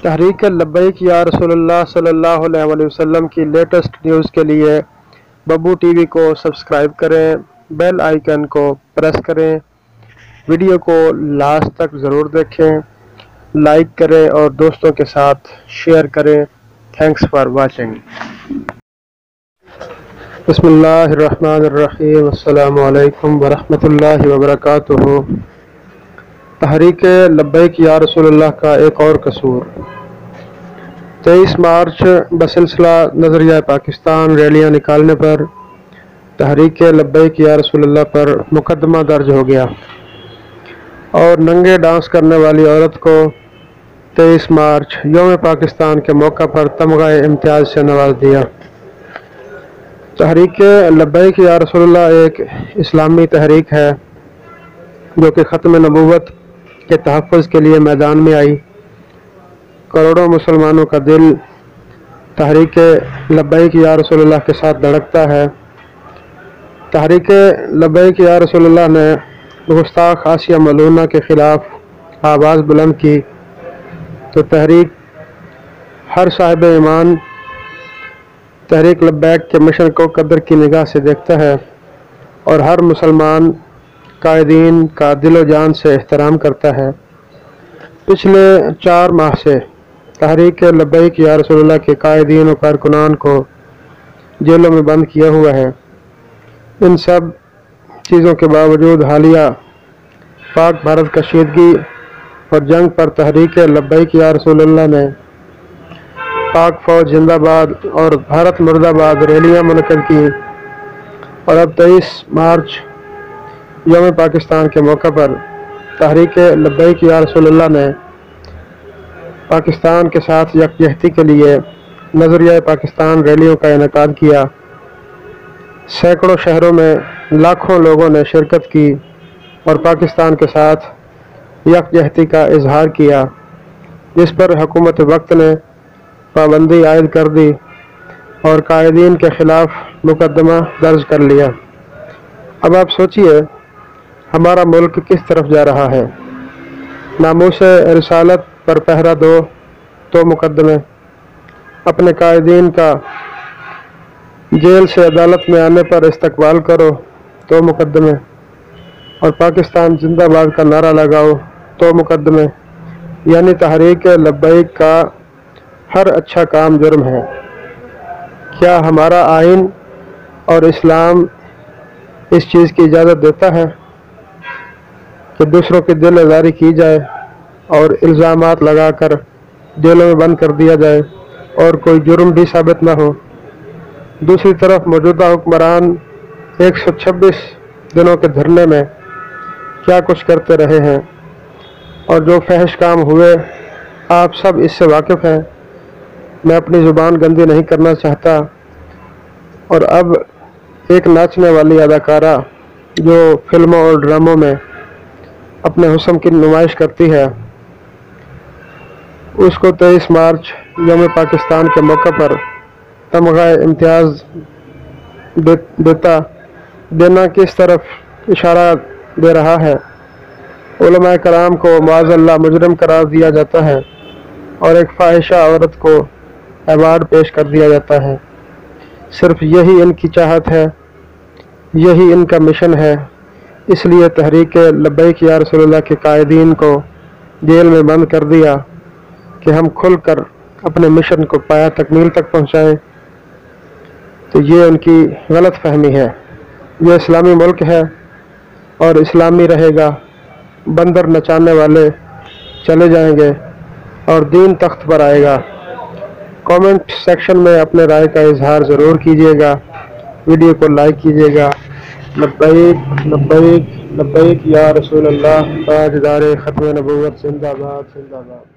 تحریک لبیک یا رسول اللہ صلی اللہ علیہ وسلم کی لیٹسٹ نیوز کے لیے ببو ٹی وی کو سبسکرائب کریں، بیل آئیکن کو پریس کریں، ویڈیو کو لاسٹ تک ضرور دیکھیں، لائک کریں اور دوستوں کے ساتھ شیئر کریں۔ Thanks for watching. بسم اللہ الرحمن الرحیم۔ السلام علیکم ورحمۃ اللہ وبرکاتہ۔ تحریک لبیک یا رسول اللہ کا ایک اور قصور۔ 23 مارچ بسلسلہ نظریہ پاکستان ریلیاں نکالنے پر تحریک لبیک یا رسول اللہ پر مقدمہ درج ہو گیا اور ننگے ڈانس کرنے والی عورت کو 23 مارچ یوم پاکستان کے موقع پر تمغہ امتیاز سے نواز دیا۔ تحریک لبیک یا رسول اللہ ایک اسلامی تحریک ہے جو کہ ختم نبوت کے تحفظ کے لیے میدان میں آئی۔ کروڑوں مسلمانوں کا دل تحریک لبیک یا رسول اللہ کے ساتھ دھڑکتا ہے۔ تحریک لبیک یا رسول اللہ نے گستاخ آسیہ ملعونہ کے خلاف آواز بلند کی تو تحریک ہر صاحب ایمان تحریک لبیک کے مشن کو قدر کی نگاہ سے دیکھتا ہے اور ہر مسلمان قائدین کا دل و جان سے احترام کرتا ہے۔ پچھلے 4 ماہ سے تحریک لبیک یا رسول اللہ کے قائدین و کارکنان کو جیلوں میں بند کیا ہوا ہے۔ ان سب چیزوں کے باوجود حالیہ پاک بھارت کشیدگی اور جنگ پر تحریک لبیک یا رسول اللہ نے پاک فوج زندہ باد اور بھارت مرد آباد ریلیاں منعقد کی اور اب 23 مارچ یوم پاکستان کے موقع پر تحریک لبیک یا رسول اللہ نے پاکستان کے ساتھ یکجہتی کے لیے نظریہ پاکستان ریلیوں کا انعقاد کیا۔ سینکڑوں شہروں میں لاکھوں لوگوں نے شرکت کی اور پاکستان کے ساتھ یکجہتی کا اظہار کیا، جس پر حکومت وقت نے پابندی عائد کر دی اور قائدین کے خلاف مقدمہ درج کر لیا۔ اب آپ سوچئے ہمارا ملک کس طرف جا رہا ہے۔ ناموس رسالت پر پہرا دو تو مقدمے، اپنے قائدین کا جیل سے عدالت میں آنے پر استقبال کرو تو مقدمے، اور پاکستان زندہ باد کا نعرہ لگاؤ تو مقدمے۔ یعنی تحریک لبیک کا ہر اچھا کام جرم ہے۔ کیا ہمارا آئین اور اسلام اس چیز کی اجازت دیتا ہے کہ دوسروں کی دل آزاری کی جائے اور الزامات لگا کر جیلوں میں بند کر دیا جائے اور کوئی جرم بھی ثابت نہ ہو؟ دوسری طرف موجودہ حکمران 126 دنوں کے دھرنے میں کیا کچھ کرتے رہے ہیں اور جو فحش کام ہوئے آپ سب اس سے واقف ہیں۔ میں اپنی زبان گندی نہیں کرنا چاہتا، اور اب ایک ناچنے والی اداکارہ جو فلموں اور ڈراموں میں اپنے حسن کی نمائش کرتی ہے، اس کو 23 مارچ یوم پاکستان کے موقع پر تمغہ امتیاز دینا کس طرف اشارہ دے رہا ہے۔ علماء کرام کو معاذ اللہ مجرم قرار دیا جاتا ہے اور ایک فاحشہ عورت کو ایوارڈ پیش کر دیا جاتا ہے۔ صرف یہی ان کی چاہت ہے، یہی ان کا مشن ہے۔ اس لیے تحریک لبیک یا رسول اللہ کے قائدین کو جیل میں بند کر دیا کہ ہم کھل کر اپنے مشن کو پایہ تکمیل تک پہنچائیں۔ تو یہ ان کی غلط فہمی ہے۔ یہ اسلامی ملک ہے اور اسلامی رہے گا۔ بندر نچانے والے چلے جائیں گے اور دین تخت پر آئے گا۔ کامنٹ سیکشن میں اپنے رائے کا اظہار ضرور کیجیے گا، ویڈیو کو لائک کیجیے گا۔ لبیک لبیک لبیک یا رسول اللہ، تاجدار ختم نبوت، زندہ باد زندہ باد۔